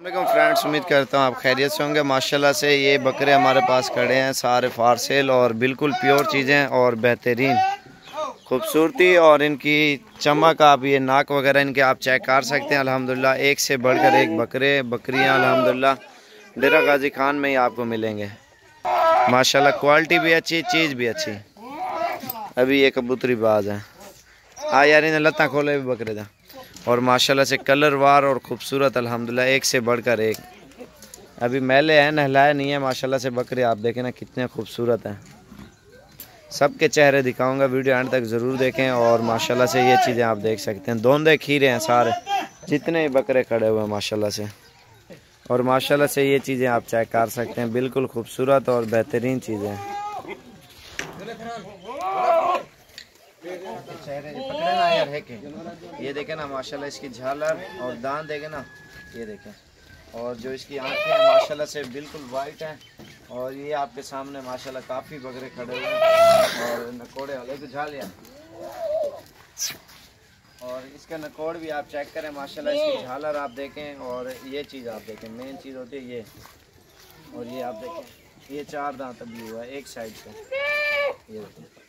Friends, उम्मीद करता हूँ आप खैरियत से होंगे। माशाल्लाह से ये बकरे हमारे पास खड़े हैं, सारे फार सेल और बिल्कुल प्योर चीज़ें और बेहतरीन खूबसूरती और इनकी चमक। आप ये नाक वगैरह इनके आप चेक कर सकते हैं। अल्हम्दुलिल्लाह एक से बढ़कर एक बकरियाँ अल्हम्दुलिल्लाह डेरा गाजी खान में ही आपको मिलेंगे। माशाल्लाह क्वालिटी भी अच्छी, चीज़ भी अच्छी। अभी ये कबूतरी बाज है। हाँ यार, इन्हें लत्ता खोले भी बकरे था। और माशाल्लाह से कलर वार और ख़ूबसूरत अल्हम्दुलिल्लाह एक से बढ़कर एक। अभी मैले हैं, नहलाए नहीं है। माशाल्लाह से बकरे आप देखें ना कितने खूबसूरत हैं। सबके चेहरे दिखाऊंगा, वीडियो एंड तक ज़रूर देखें। और माशाल्लाह से ये चीज़ें आप देख सकते हैं, दोंदे खीरे हैं सारे जितने बकरे खड़े हुए हैं माशाल्लाह से। और माशाल्लाह से ये चीज़ें आप चेक कर सकते हैं, बिल्कुल खूबसूरत और बेहतरीन चीज़ें हैं। चेहरे पकड़े ना यार, है के ये देखें ना माशाल्लाह इसकी झालर और दांत देखें ना, ये देखें। और जो इसकी आंखें हैं माशाल्लाह से बिल्कुल वाइट हैं। और ये आपके सामने माशाल्लाह काफ़ी बकरे खड़े हुए हैं। और नकोड़े वाले तो झालिया, और इसका नकोड़ भी आप चेक करें माशाल्लाह। इसकी झालर आप देखें और ये चीज़ आप देखें, मेन चीज़ होती है ये। और ये आप देखें, ये 4 दांत अभी हुआ है एक साइड से, ये देखें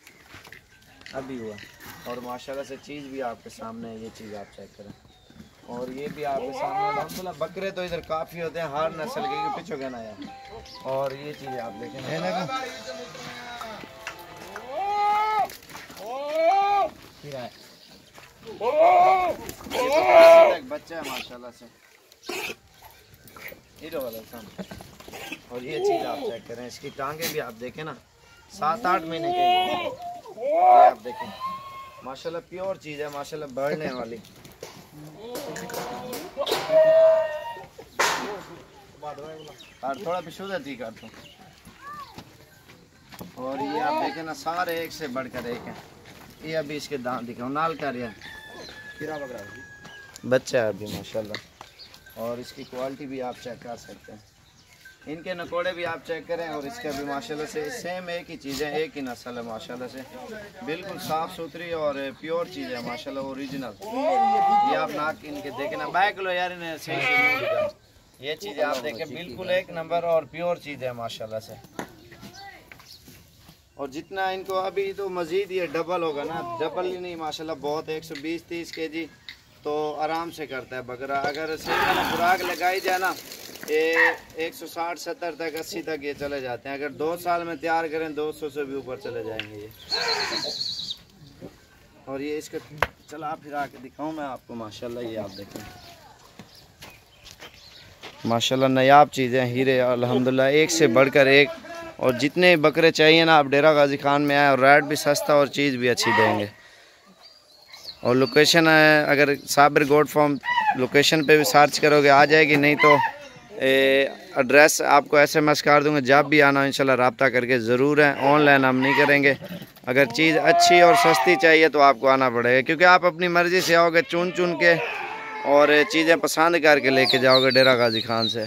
अभी हुआ। और माशाल्लाह से चीज़ भी आपके सामने है, ये चीज़ आप चेक करें। और ये भी आपके सामने अल्हम्दुलिल्लाह बकरे तो इधर काफ़ी होते हैं, हर नस्ल के पीछे गए ना यार। और ये चीज़ आप देखें है ना, एक बच्चा है माशाल्लाह से हीरो वाला काम। और ये चीज़ आप चेक करें, इसकी टांगे भी आप देखें ना 7-8 महीने के। ये आप देखें माशाल्लाह प्योर चीज़ है माशाल्लाह, बढ़ने वाली। और थोड़ा पिछुदा थी कर दो। और ये आप देखें ना सारे एक से बढ़कर एक हैं। ये अभी इसके दांत दिखाओ, नाल कर रहा बच्चा है अभी माशाल्लाह। और इसकी क्वालिटी भी आप चेक कर सकते हैं, इनके नकोड़े भी आप चेक करें। और इसके भी माशाल्लाह से सेम एक ही चीज़ है, एक ही नस्ल है माशाल्लाह से, बिल्कुल साफ़ सुथरी और प्योर चीज़ है माशाल्लाह, ओरिजिनल। ये आप नाक इनके देखें ना, बैक लो यार इन्हें सही से। ये चीज़ आप देखें बिल्कुल एक नंबर और प्योर चीज़ है माशाल्लाह से। और जितना इनको अभी तो मज़ीद ये डबल होगा ना, डबल ही नहीं माशाल्लाह बहुत, 120-130 kg तो आराम से करता है बकरा। अगर सही खुराक लगाई जाए ना, ये 160-170 तक 80 तक ये चले जाते हैं। अगर 2 साल में तैयार करें 200 से भी ऊपर चले जाएंगे ये। और ये इसका चला फिरा के दिखाऊं मैं आपको माशाल्लाह। ये आप देखें माशाल्लाह नायाब चीज़ें, हीरे अल्हम्दुलिल्लाह एक से बढ़कर एक। और जितने बकरे चाहिए ना आप डेरा गाजी खान में आए, और रेट भी सस्ता और चीज़ भी अच्छी देंगे। और लोकेशन है, अगर साबिर गोट फार्म लोकेशन पे भी सर्च करोगे आ जाएगी, नहीं तो एड्रेस आपको SMS कर दूँगा। जब भी आना इंशाल्लाह रब्ता करके ज़रूर है, ऑनलाइन हम नहीं करेंगे। अगर चीज़ अच्छी और सस्ती चाहिए तो आपको आना पड़ेगा, क्योंकि आप अपनी मर्ज़ी से आओगे, चुन चुन के और चीज़ें पसंद करके लेके जाओगे डेरा गाजी खान से।